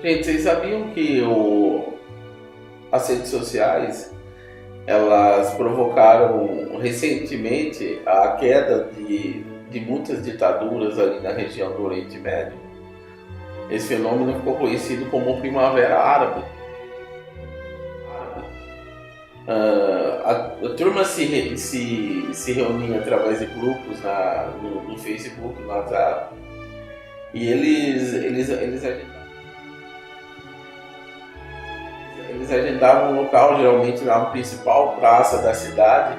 Gente, vocês sabiam que as redes sociais elas provocaram recentemente a queda de muitas ditaduras ali na região do Oriente Médio? Esse fenômeno ficou conhecido como Primavera Árabe. A turma se reunia através de grupos no Facebook, no WhatsApp, e eles agendavam um local, geralmente na principal praça da cidade,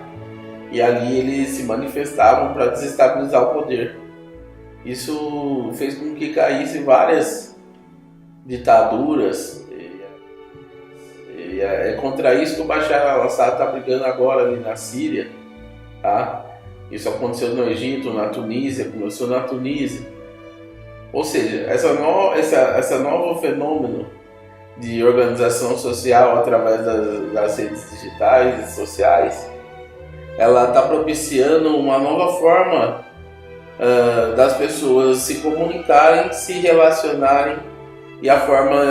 e ali eles se manifestavam para desestabilizar o poder. Isso fez com que caíssem várias ditaduras. E é contra isso que o Bashar al-Assad está brigando agora ali na Síria, tá? Isso aconteceu no Egito, na Tunísia, começou na Tunísia. Ou seja, essa novo fenômeno de organização social através das redes digitais e sociais, ela está propiciando uma nova forma das pessoas se comunicarem, se relacionarem, e a forma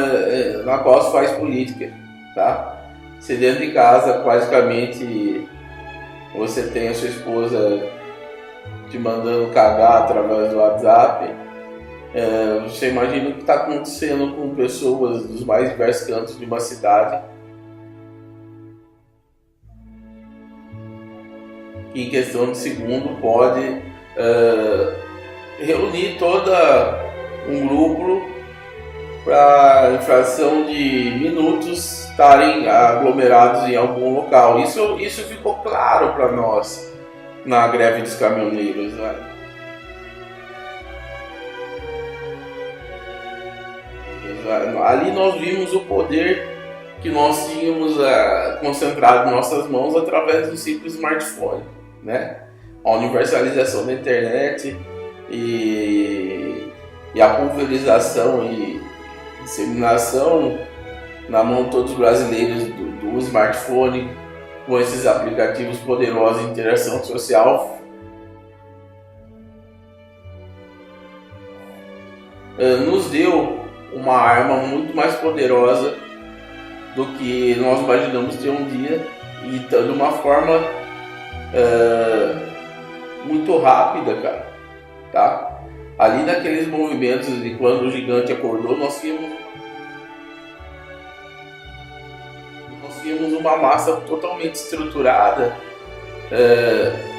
na qual se faz política, tá? Se dentro de casa praticamente você tem a sua esposa te mandando cagar através do WhatsApp, você imagina o que está acontecendo com pessoas dos mais diversos cantos de uma cidade, que em questão de segundo pode reunir toda um grupo para, em fração de minutos, estarem aglomerados em algum local. Isso ficou claro para nós na greve dos caminhoneiros, né? Ali nós vimos o poder que nós tínhamos concentrado em nossas mãos através do simples smartphone, né? A universalização da internet e a pulverização e disseminação na mão de todos os brasileiros do smartphone, com esses aplicativos poderosos de interação social, nos deu uma arma muito mais poderosa do que nós imaginamos ter um dia, e de uma forma muito rápida, cara, tá? Ali naqueles movimentos de quando o gigante acordou, nós tínhamos uma massa totalmente estruturada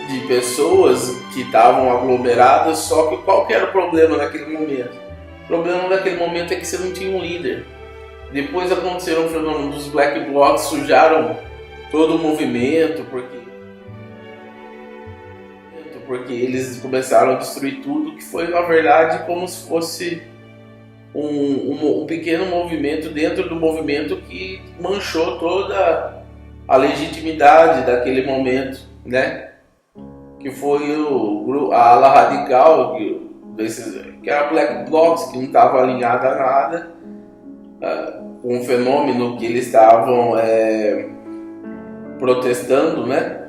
de pessoas que estavam aglomeradas. Só que qual que era o problema naquele momento? O problema daquele momento é que você não tinha um líder. Depois aconteceram o fenômeno dos black blocs, sujaram todo o movimento, porque eles começaram a destruir tudo, que foi na verdade como se fosse um pequeno movimento dentro do movimento que manchou toda a legitimidade daquele momento, né? Que foi a ala radical, que era Black Blocs, que não estava alinhada a nada com o fenômeno que eles estavam protestando, né?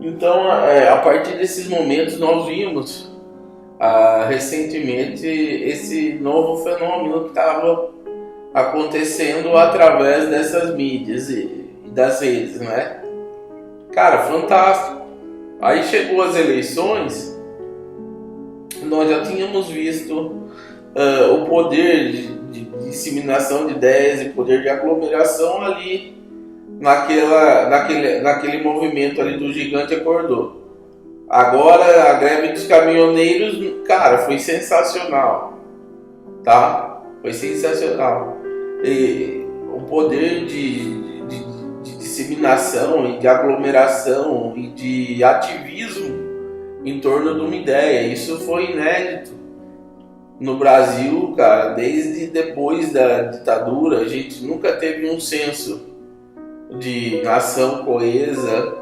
Então, a partir desses momentos, nós vimos recentemente esse novo fenômeno que estava acontecendo através dessas mídias e das redes, né? Cara, fantástico. Aí chegou as eleições, nós já tínhamos visto o poder de disseminação de ideias e poder de aglomeração ali naquele movimento ali do gigante acordou. Agora a greve dos caminhoneiros, cara, foi sensacional, tá? Foi sensacional. E o poder de disseminação e de aglomeração e de ativismo em torno de uma ideia, isso foi inédito no Brasil, cara. Desde depois da ditadura, a gente nunca teve um senso de nação coesa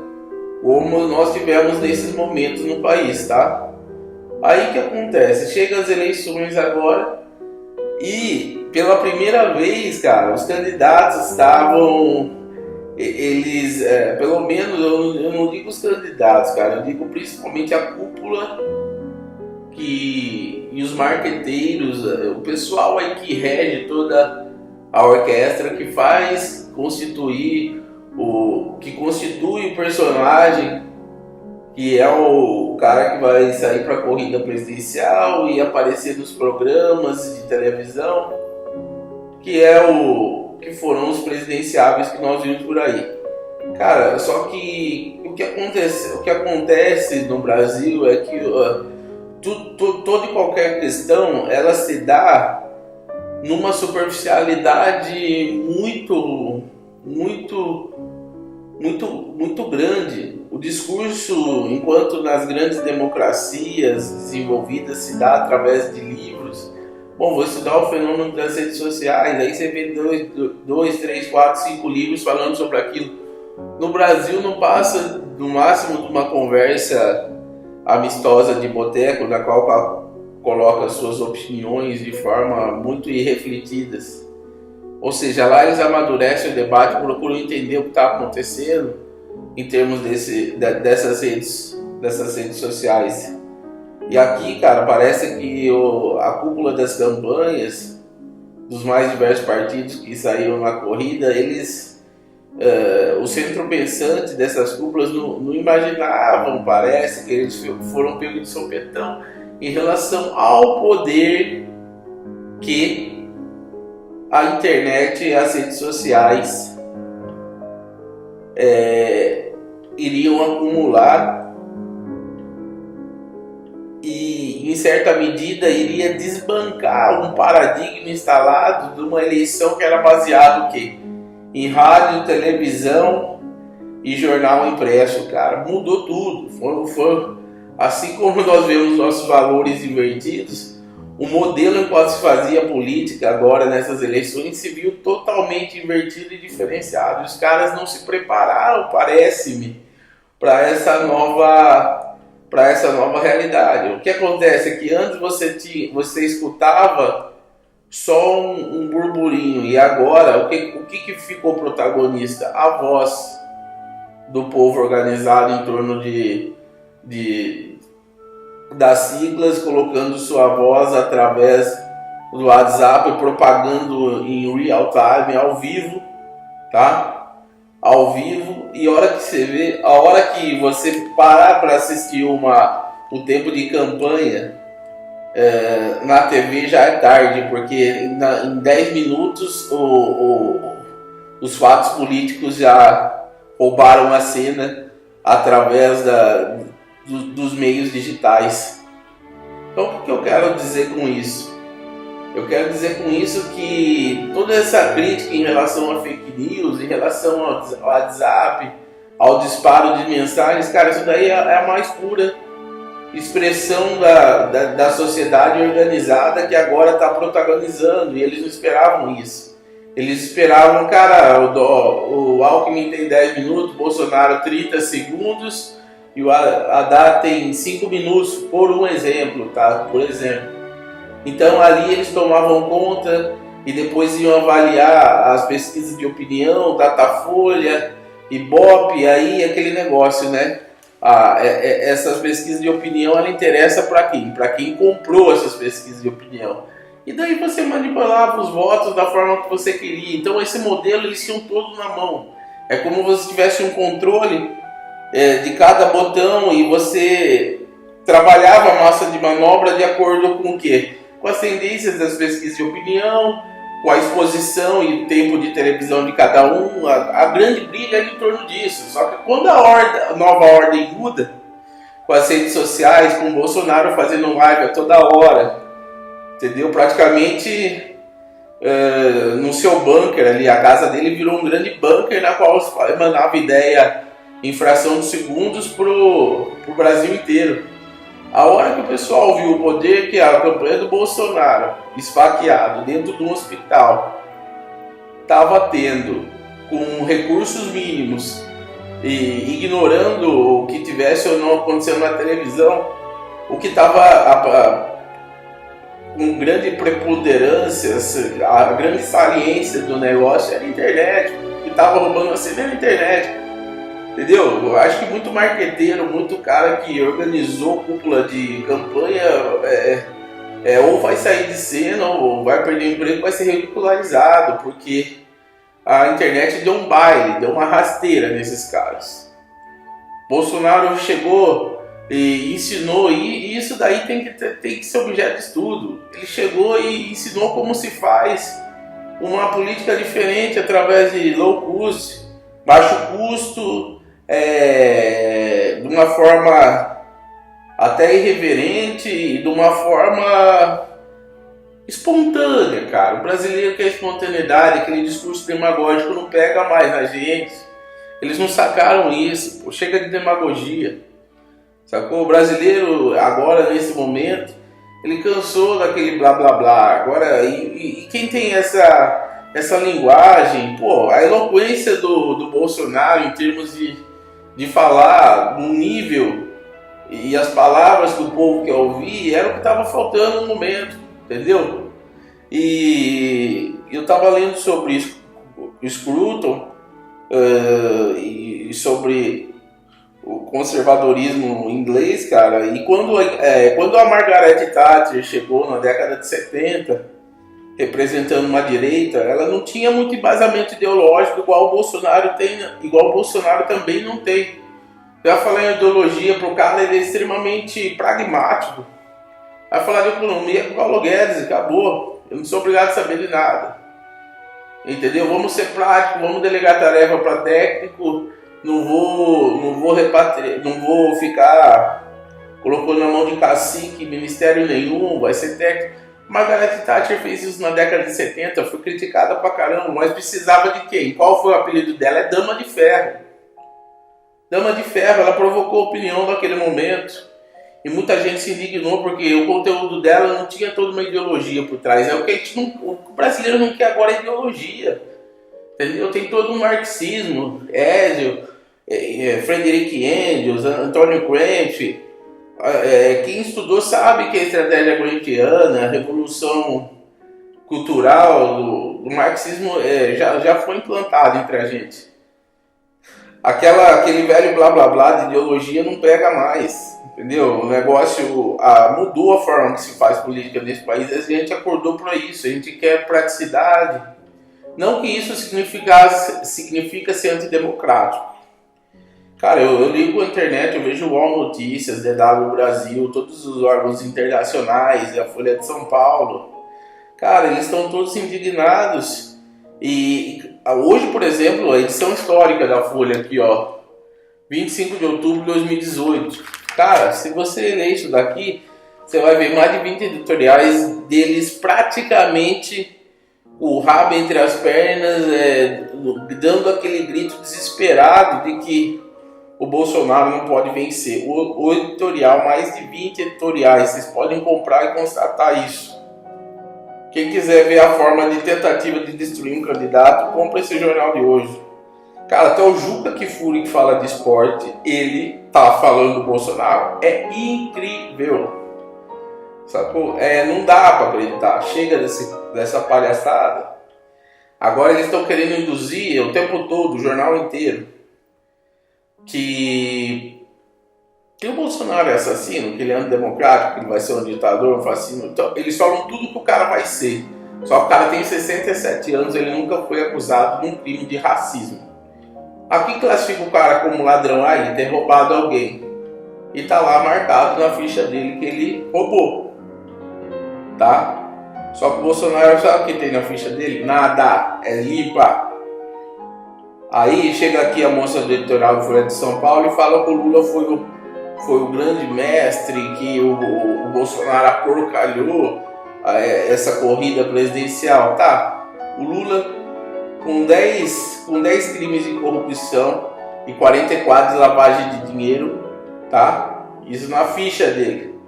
como nós tivemos nesses momentos no país, tá? Aí que acontece? Chega as eleições agora e pela primeira vez, cara, os candidatos estavam, eles, pelo menos eu não digo os candidatos, cara, eu digo principalmente a cúpula e os marqueteiros, o pessoal aí que rege toda a orquestra, que constitui o personagem, que é o cara que vai sair para a corrida presidencial e aparecer nos programas de televisão, que foram os presidenciáveis que nós vimos por aí. Cara, só que o que acontece no Brasil é que toda e qualquer questão, ela se dá numa superficialidade muito grande. O discurso, enquanto nas grandes democracias desenvolvidas se dá através de livros. Bom, vou estudar o fenômeno das redes sociais, aí você vê 2, 3, 4, 5 livros falando sobre aquilo. No Brasil não passa no máximo de uma conversa amistosa de boteco, na qual coloca suas opiniões de forma muito irrefletidas. Ou seja, lá eles amadurecem o debate, procuram entender o que está acontecendo em termos dessas redes sociais. E aqui, cara, parece que a cúpula das campanhas dos mais diversos partidos que saíram na corrida, o centro pensante dessas cúpulas não imaginavam, parece, que eles foram pegos de sopetão em relação ao poder que a internet e as redes sociais iriam acumular e, em certa medida, iria desbancar um paradigma instalado de uma eleição que era baseado o quê? Em rádio, televisão e jornal impresso, cara. Mudou tudo. Assim como nós vemos nossos valores invertidos, o modelo em qual se fazia política agora nessas eleições se viu totalmente invertido e diferenciado. Os caras não se prepararam, parece-me, para essa nova realidade. O que acontece é que antes você escutava só um burburinho, e agora o que ficou protagonista? A voz do povo organizado em torno das siglas, colocando sua voz através do WhatsApp, propagando em real time, ao vivo, tá? Ao vivo. E a hora que você parar para assistir o tempo de campanha na TV, já é tarde, porque em 10 minutos os fatos políticos já roubaram a cena através dos meios digitais. Então, o que eu quero dizer com isso? Eu quero dizer com isso que toda essa crítica em relação a fake news, em relação ao WhatsApp, ao disparo de mensagens, cara, isso daí é a mais pura expressão da sociedade organizada que agora está protagonizando, e eles não esperavam isso. Eles esperavam, cara, o Alckmin tem 10 minutos, Bolsonaro 30 segundos e o Haddad tem 5 minutos, por um exemplo, tá? Por exemplo. Então ali eles tomavam conta e depois iam avaliar as pesquisas de opinião, Datafolha, Ibope, aí aquele negócio, né? Essas pesquisas de opinião, ela interessa para quem? Para quem comprou essas pesquisas de opinião. E daí você manipulava os votos da forma que você queria. Então esse modelo eles tinham todo na mão. É como se tivesse um controle de cada botão e você trabalhava a massa de manobra de acordo com o quê? Com as tendências das pesquisas de opinião, com a exposição e o tempo de televisão de cada um. A grande briga é em torno disso. Só que quando a nova ordem muda, com as redes sociais, com o Bolsonaro fazendo live a toda hora, entendeu? Praticamente no seu bunker ali, a casa dele virou um grande bunker na qual mandava ideia em fração de segundos pro Brasil inteiro. A hora que o pessoal viu o poder que a campanha do Bolsonaro, esfaqueado dentro de um hospital, estava tendo, com recursos mínimos e ignorando o que tivesse ou não acontecendo na televisão, o que estava com grande preponderância, a grande saliência do negócio era a internet, que estava roubando a cena era a internet. Entendeu? Eu acho que muito marqueteiro, muito cara que organizou cúpula de campanha ou vai sair de cena ou vai perder o emprego, vai ser ridicularizado, porque a internet deu um baile, deu uma rasteira nesses caras. Bolsonaro chegou e ensinou, e isso daí tem que ser objeto de estudo. Ele chegou e ensinou como se faz uma política diferente através de low cost, baixo custo, de uma forma até irreverente e de uma forma espontânea, cara. O brasileiro quer espontaneidade, aquele discurso demagógico não pega mais na gente. Eles não sacaram isso, pô. Chega de demagogia, sacou? O brasileiro agora, nesse momento, ele cansou daquele blá blá blá. Agora, e quem tem essa linguagem, pô, a eloquência do Bolsonaro em termos de falar num nível, e as palavras que o povo quer ouvir, era o que estava faltando no momento, entendeu? E eu estava lendo sobre isso, o Scruton, e sobre o conservadorismo inglês, cara, e quando a Margaret Thatcher chegou na década de 70, representando uma direita, ela não tinha muito embasamento ideológico igual o Bolsonaro tem, igual o Bolsonaro também não tem. Já falar em ideologia para o cara, ele é extremamente pragmático. Vai falar de economia com o Paulo Guedes, acabou. Eu não sou obrigado a saber de nada. Entendeu? Vamos ser práticos, vamos delegar tarefa para técnico. Não vou ficar colocando na mão de cacique ministério nenhum, vai ser técnico. Margaret Thatcher fez isso na década de 70, foi criticada pra caramba, mas precisava de quem? Qual foi o apelido dela? É Dama de Ferro. Dama de Ferro, ela provocou opinião naquele momento. E muita gente se indignou porque o conteúdo dela não tinha toda uma ideologia por trás. O brasileiro não quer agora ideologia. Entendeu? Tem todo um marxismo. Hegel, Frederick Engels, Antônio Gramsci. Quem estudou sabe que a estratégia gramsciana, a revolução cultural do marxismo já foi implantada entre a gente. Aquele velho blá blá blá de ideologia não pega mais, entendeu? O negócio mudou a forma que se faz política nesse país, a gente acordou para isso, a gente quer praticidade. Não que isso significa ser antidemocrático. Cara, eu ligo a internet, eu vejo o UOL Notícias, DW Brasil, todos os órgãos internacionais, a Folha de São Paulo. Cara, eles estão todos indignados. E hoje, por exemplo, a edição histórica da Folha aqui, ó, 25 de outubro de 2018. Cara, se você ler isso daqui, você vai ver mais de 20 editoriais deles praticamente o rabo entre as pernas, dando aquele grito desesperado de que o Bolsonaro não pode vencer. O editorial, mais de 20 editoriais, vocês podem comprar e constatar isso. Quem quiser ver a forma de tentativa de destruir um candidato, compra esse jornal de hoje. Cara, até o Juca Kfouri, que fala de esporte, ele tá falando do Bolsonaro. É incrível. Sacou? Não dá pra acreditar. Chega dessa palhaçada. Agora eles estão querendo induzir o tempo todo, o jornal inteiro, que o Bolsonaro é assassino, que ele é antidemocrático, que ele vai ser um ditador, um fascino. Então, eles falam tudo que o cara vai ser. Só que o cara tem 67 anos, ele nunca foi acusado de um crime de racismo. Aqui classifica o cara como ladrão aí, ter roubado alguém. E tá lá marcado na ficha dele que ele roubou. Tá? Só que o Bolsonaro, sabe o que tem na ficha dele? Nada, é limpa. Aí chega aqui a moça do editorial do Folha de São Paulo e fala que o Lula foi o grande mestre, que o Bolsonaro aporcalhou essa corrida presidencial. Tá, o Lula com 10 crimes de corrupção e 44 de lavagem de dinheiro, tá? Isso na ficha dele.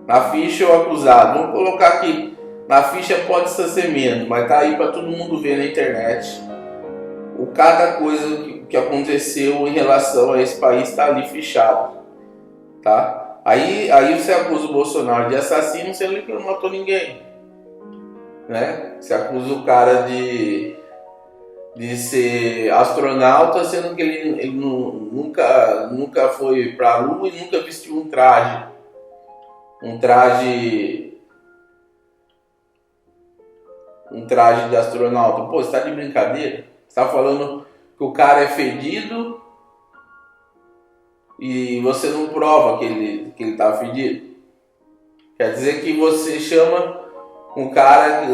Na ficha o acusado. Vamos colocar aqui, na ficha pode ser menos, mas tá aí para todo mundo ver na internet. Cada coisa que aconteceu em relação a esse país está ali fichado, tá? Aí você acusa o Bolsonaro de assassino, sendo que não matou ninguém, né? Você acusa o cara de de ser astronauta, sendo que ele nunca foi para a Lua e nunca vestiu um traje de astronauta. Pô, você tá de brincadeira? Você tá falando que o cara é fedido e você não prova que ele tá fedido? Quer dizer que você chama um cara,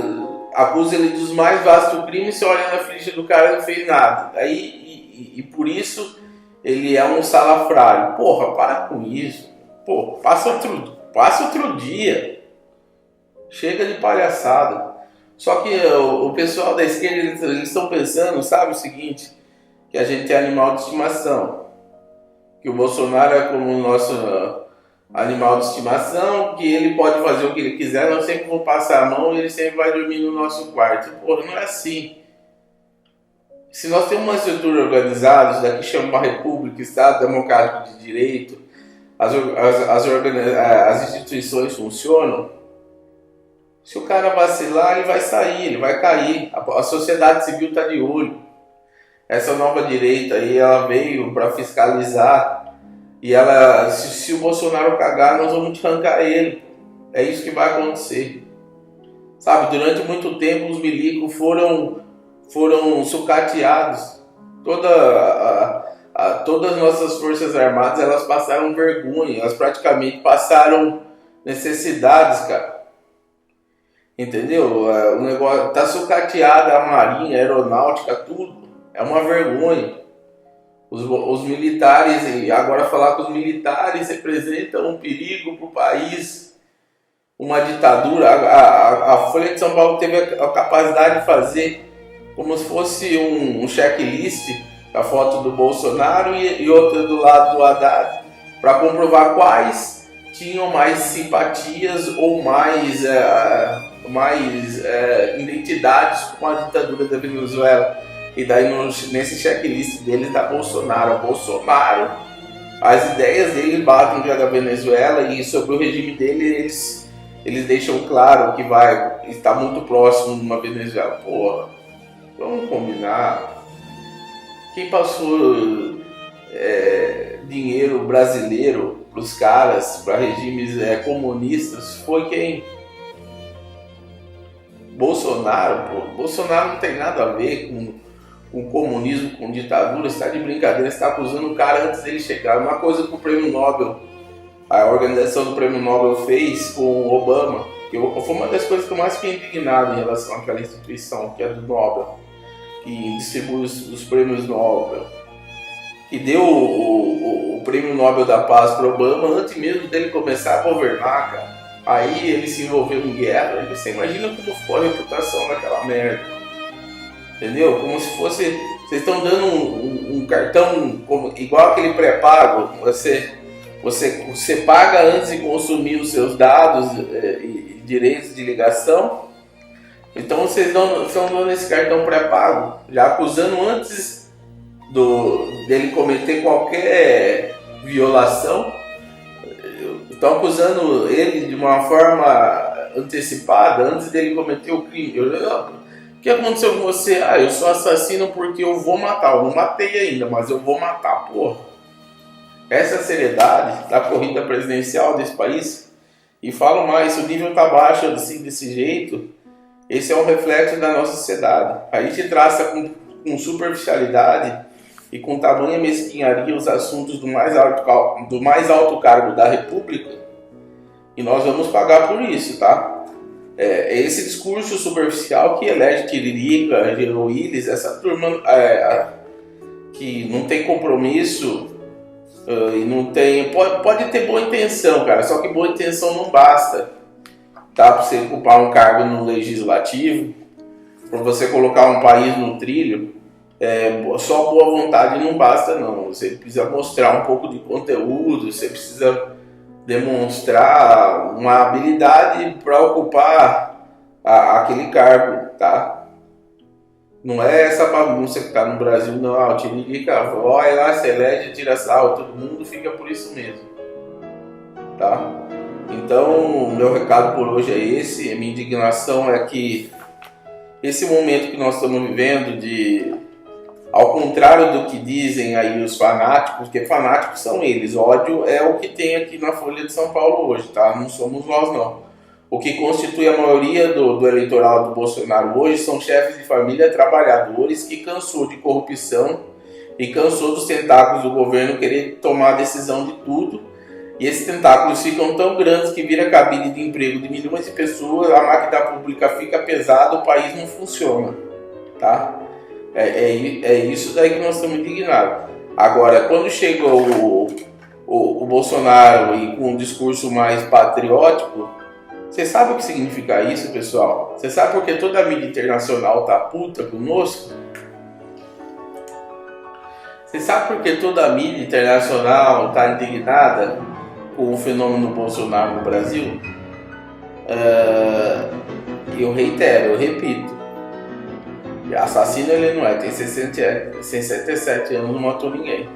acusa ele dos mais vastos crimes, você olha na ficha do cara e não fez nada. E por isso ele é um salafrário. Porra, para com isso. Pô, passa outro dia. Chega de palhaçada. Só que o pessoal da esquerda, eles estão pensando, sabe o seguinte, que a gente é animal de estimação. Que o Bolsonaro é como o nosso animal de estimação, que ele pode fazer o que ele quiser, nós sempre vamos passar a mão e ele sempre vai dormir no nosso quarto. Porra, não é assim. Se nós temos uma estrutura organizada, isso daqui chama uma república, Estado Democrático de Direito, as instituições funcionam, se o cara vacilar, ele vai sair, ele vai cair. A sociedade civil está de olho. Essa nova direita aí, ela veio para fiscalizar. E ela, se o Bolsonaro cagar, nós vamos arrancar ele. É isso que vai acontecer. Sabe, durante muito tempo os milicos foram sucateados. Todas as nossas forças armadas, elas passaram vergonha. Elas praticamente passaram necessidades, cara. Entendeu? O negócio tá sucateada, a marinha, a aeronáutica, tudo. É uma vergonha. Os militares, e agora falar que os militares representam um perigo para o país, uma ditadura. A Folha de São Paulo teve a capacidade de fazer como se fosse um checklist, a foto do Bolsonaro e outra do lado do Haddad, para comprovar quais tinham mais simpatias ou mais identidades com a ditadura da Venezuela. E daí nesse checklist deles dá Bolsonaro. Bolsonaro, as ideias dele batem com a da Venezuela, e sobre o regime dele eles deixam claro que vai estar muito próximo de uma Venezuela. Porra, vamos combinar. Quem passou dinheiro brasileiro para os caras, para regimes comunistas, foi quem? Bolsonaro. Pô. Bolsonaro não tem nada a ver com comunismo, com ditadura. Você está de brincadeira, você está acusando o cara antes dele chegar. Uma coisa que o Prêmio Nobel, a organização do Prêmio Nobel fez com o Obama, que foi uma das coisas que eu mais fiquei indignado em relação àquela instituição, que é do Nobel, que distribui os prêmios Nobel, que deu o Prêmio Nobel da Paz para o Obama antes mesmo dele começar a governar, cara. Aí ele se envolveu em guerra. Você imagina como ficou a reputação daquela merda. Entendeu? Como se fosse... Vocês estão dando um cartão igual aquele pré-pago. Você paga antes de consumir os seus dados e direitos de ligação. Então vocês estão dando esse cartão pré-pago, já acusando antes dele cometer qualquer violação. Estão acusando ele de uma forma antecipada, antes dele cometer o crime. O que aconteceu com você? Eu sou assassino porque eu vou matar. Eu não matei ainda, mas eu vou matar, porra. Essa é a seriedade da corrida presidencial desse país. E falo mais, se o nível tá baixo assim, desse jeito, esse é um reflexo da nossa sociedade. A gente traça com superficialidade e com tamanha mesquinharia os assuntos do mais alto cargo da República, e nós vamos pagar por isso, tá? Esse discurso superficial que elege Tiririca, Gero Willis, essa turma que não tem compromisso e não tem... Pode ter boa intenção, cara, só que boa intenção não basta, tá? Para você ocupar um cargo no legislativo, para você colocar um país no trilho, só boa vontade não basta, não. Você precisa mostrar um pouco de conteúdo, você precisa demonstrar uma habilidade para ocupar aquele cargo, tá? Não é essa bagunça que tá no Brasil, não. O Tiririca vai lá, se elege, tira sarro, todo mundo fica por isso mesmo, tá? Então, meu recado por hoje é esse. A minha indignação é que esse momento que nós estamos vivendo de Ao contrário do que dizem aí os fanáticos, porque fanáticos são eles, ódio é o que tem aqui na Folha de São Paulo hoje, tá? Não somos nós não. O que constitui a maioria do eleitorado do Bolsonaro hoje são chefes de família trabalhadores que cansou de corrupção e cansou dos tentáculos do governo querer tomar a decisão de tudo. E esses tentáculos ficam tão grandes que vira cabide de emprego de milhões de pessoas, a máquina pública fica pesada, o país não funciona, tá? É isso daí que nós estamos indignados. Agora, quando chegou o Bolsonaro e com um discurso mais patriótico, você sabe o que significa isso, pessoal? Você sabe por que toda a mídia internacional tá puta conosco? Você sabe por que toda a mídia internacional tá indignada com o fenômeno Bolsonaro no Brasil? Eu reitero, eu repito. Assassino ele não é, tem 67 anos, não matou ninguém.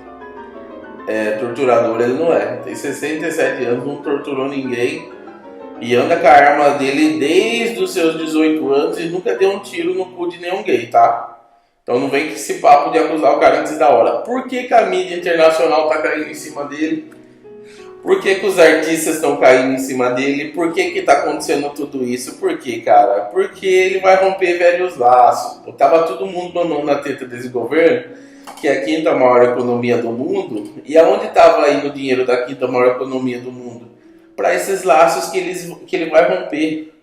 Torturador ele não é, tem 67 anos, não torturou ninguém e anda com a arma dele desde os seus 18 anos e nunca deu um tiro no cu de nenhum gay, tá? Então não vem com esse papo de acusar o cara antes da hora. Por que a mídia internacional tá caindo em cima dele? Por que os artistas estão caindo em cima dele? Por que tá acontecendo tudo isso? Por que, cara? Porque ele vai romper velhos laços. Tava todo mundo mamando na teta desse governo, que é a quinta maior economia do mundo. E aonde estava indo o dinheiro da quinta maior economia do mundo? Para esses laços que ele vai romper.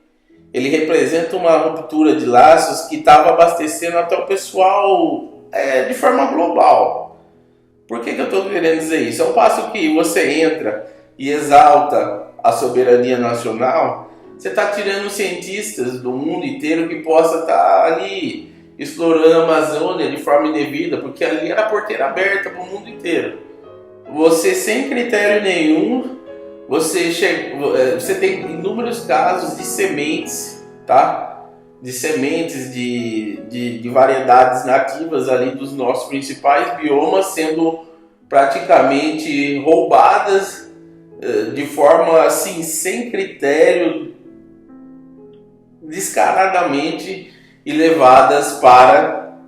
Ele representa uma ruptura de laços que estava abastecendo até o pessoal de forma global. Por que eu estou querendo dizer isso? Ao passo que você entra e exalta a soberania nacional, você está tirando cientistas do mundo inteiro que possa estar ali explorando a Amazônia de forma indevida, porque ali era a porteira aberta para o mundo inteiro. Você, sem critério nenhum, você tem inúmeros casos de sementes, tá? De sementes de variedades nativas ali dos nossos principais biomas sendo praticamente roubadas de forma assim, sem critério, descaradamente, e levadas para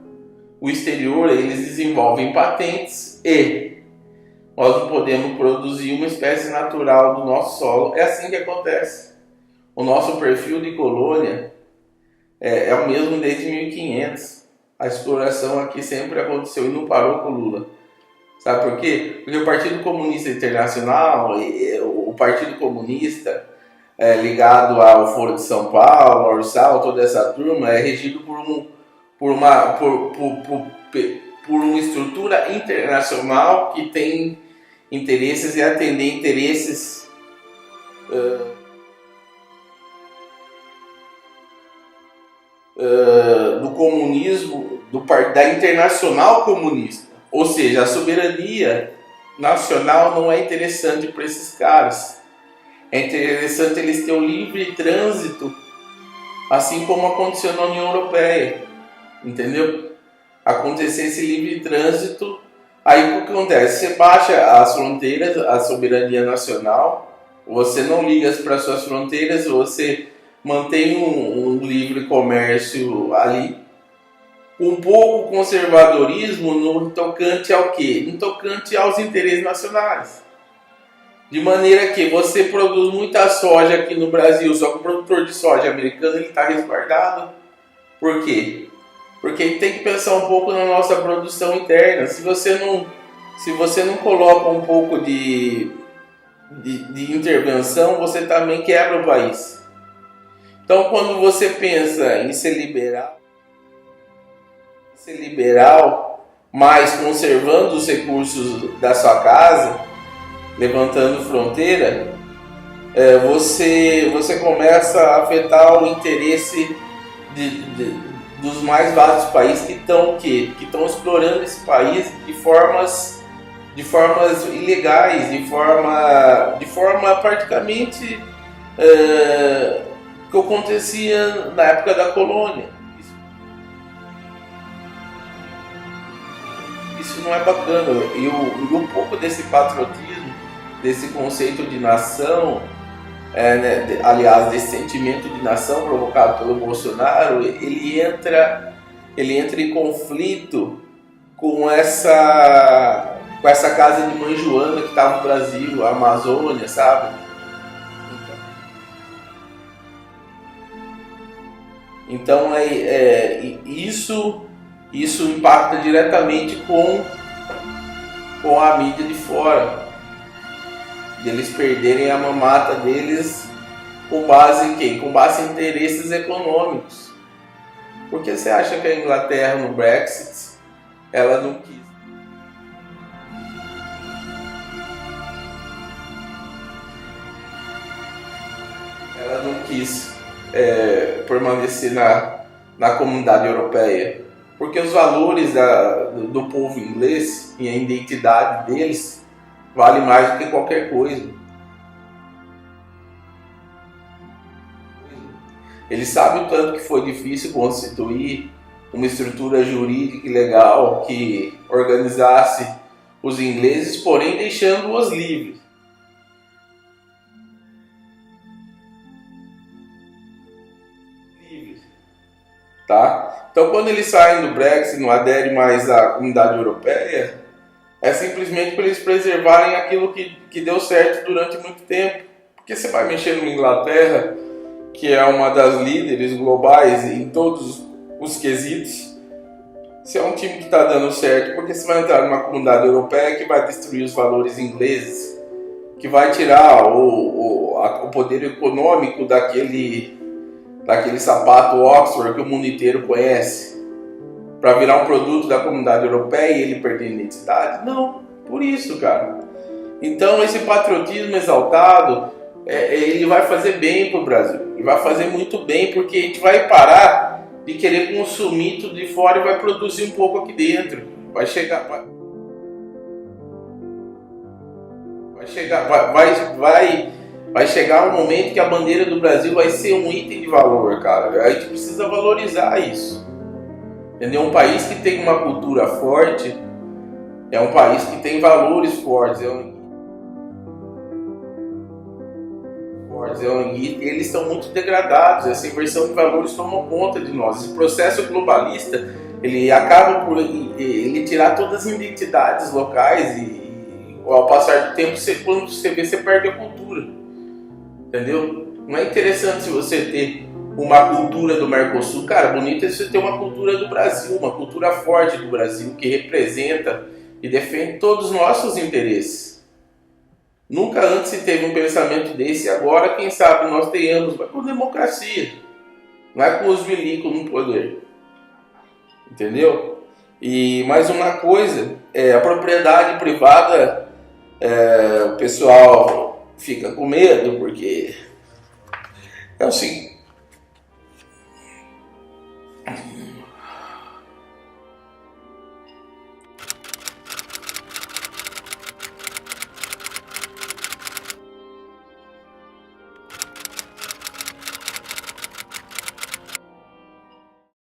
o exterior. Eles desenvolvem patentes e nós não podemos produzir uma espécie natural do nosso solo. É assim que acontece. O nosso perfil de colônia é o mesmo desde 1500. A exploração aqui sempre aconteceu e não parou com o Lula. Sabe por quê? Porque o Partido Comunista Internacional, o Partido Comunista ligado ao Foro de São Paulo, ao Ursal, toda essa turma, é regido por uma estrutura internacional que tem interesses e atender interesses do comunismo, da Internacional Comunista. Ou seja, a soberania nacional não é interessante para esses caras. É interessante eles terem o livre trânsito, assim como aconteceu na União Europeia. Entendeu? Acontecer esse livre trânsito, aí o que acontece? Você baixa as fronteiras, a soberania nacional, você não liga para as suas fronteiras, você mantém um livre comércio ali, um pouco conservadorismo no tocante ao quê? No tocante aos interesses nacionais. De maneira que você produz muita soja aqui no Brasil, só que o produtor de soja americano está resguardado. Por quê? Porque a gente tem que pensar um pouco na nossa produção interna. Se você não coloca um pouco de intervenção, você também quebra o país. Então, quando você pensa em ser liberal, mas conservando os recursos da sua casa, levantando fronteira, você começa a afetar o interesse dos mais vastos países que estão explorando esse país de formas ilegais, de forma praticamente que acontecia na época da colônia. Isso não é bacana. E um pouco desse patriotismo, desse conceito de nação, aliás, desse sentimento de nação provocado pelo Bolsonaro, ele entra em conflito com essa casa de mãe Joana que estava no Brasil, a Amazônia, sabe? Então isso impacta diretamente com a mídia de fora, deles perderem a mamata deles com base em quem? Com base em interesses econômicos. Porque você acha que a Inglaterra no Brexit ela não quis? Ela não quis permanecer na comunidade europeia, porque os valores do povo inglês e a identidade deles vale mais do que qualquer coisa. Eles sabem o tanto que foi difícil constituir uma estrutura jurídica e legal que organizasse os ingleses, porém deixando-os livres. Tá? Então, quando eles saem do Brexit e não aderem mais à comunidade europeia, é simplesmente para eles preservarem aquilo que deu certo durante muito tempo. Porque você vai mexer numa Inglaterra, que é uma das líderes globais em todos os quesitos, se é um time que está dando certo, porque você vai entrar numa comunidade europeia que vai destruir os valores ingleses, que vai tirar o poder econômico daquele sapato Oxford que o mundo inteiro conhece, para virar um produto da comunidade europeia e ele perder a identidade? Não, por isso, cara. Então esse patriotismo exaltado, ele vai fazer bem para o Brasil, ele vai fazer muito bem, porque a gente vai parar de querer consumir tudo de fora e vai produzir um pouco aqui dentro. Vai chegar um momento que a bandeira do Brasil vai ser um item de valor, cara. A gente precisa valorizar isso. Entendeu? Um país que tem uma cultura forte é um país que tem valores fortes. Eles estão muito degradados. Essa inversão de valores toma conta de nós. Esse processo globalista, ele acaba por ele tirar todas as identidades locais e ao passar do tempo, quando você vê, você perde a cultura. Entendeu? Não é interessante se você ter uma cultura do Mercosul. Cara, bonito é você ter uma cultura do Brasil, uma cultura forte do Brasil, que representa e defende todos os nossos interesses. Nunca antes se teve um pensamento desse, e agora, quem sabe, nós tenhamos, mas com democracia, não é com os milicos no poder. Entendeu? E mais uma coisa, a propriedade privada, o pessoal fica com medo, porque é o seguinte.